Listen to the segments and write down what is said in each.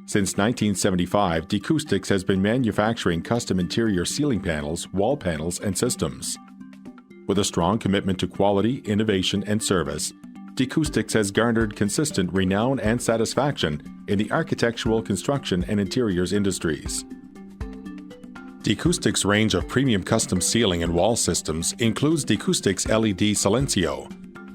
Since 1975, Decoustics has been manufacturing custom interior ceiling panels, wall panels, and systems. With a strong commitment to quality, innovation, and service, Decoustics has garnered consistent renown and satisfaction in the architectural, construction, and interiors industries. Decoustics' range of premium custom ceiling and wall systems includes Decoustics LED Ceilencio,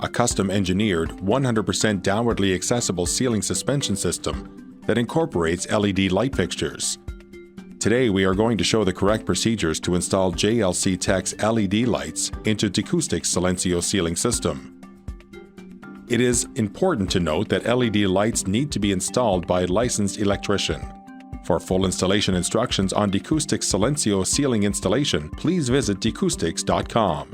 a custom-engineered, 100% downwardly accessible ceiling suspension system that incorporates LED light fixtures. Today we are going to show the correct procedures to install JLC Tech's LED lights into Decoustics' Ceilencio ceiling system. It is important to note that LED lights need to be installed by a licensed electrician. For full installation instructions on Decoustics' Ceilencio ceiling installation, please visit Decoustics.com.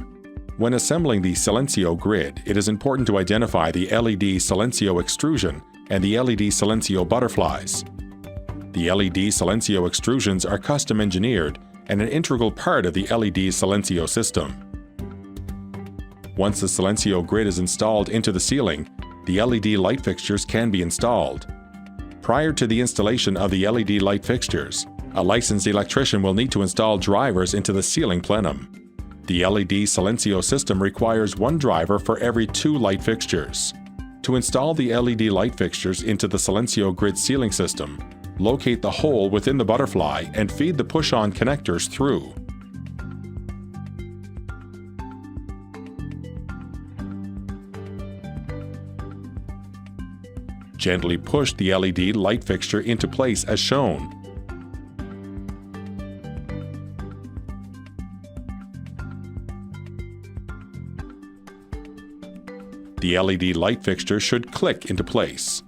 When assembling the Ceilencio grid, it is important to identify the LED Ceilencio extrusion and the LED Ceilencio butterflies. The LED Ceilencio extrusions are custom engineered and an integral part of the LED Ceilencio system. Once the Ceilencio grid is installed into the ceiling, the LED light fixtures can be installed. Prior to the installation of the LED light fixtures, a licensed electrician will need to install drivers into the ceiling plenum. The LED Ceilencio system requires one driver for every 2 light fixtures. To install the LED light fixtures into the Ceilencio grid ceiling system, locate the hole within the butterfly and feed the push-on connectors through. Gently push the LED light fixture into place as shown. The LED light fixture should click into place.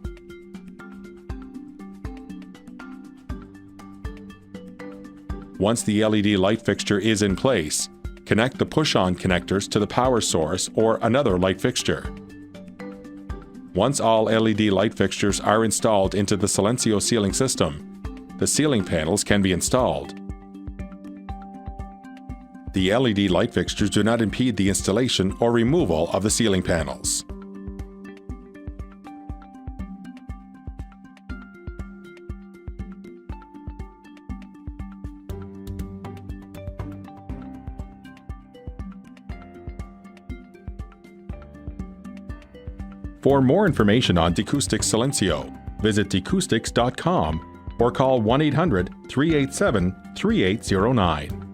Once the LED light fixture is in place, connect the push-on connectors to the power source or another light fixture. Once all LED light fixtures are installed into the Ceilencio ceiling system, the ceiling panels can be installed. The LED light fixtures do not impede the installation or removal of the ceiling panels. For more information on Decoustics Ceilencio, visit Decoustics.com or call 1-800-387-3809.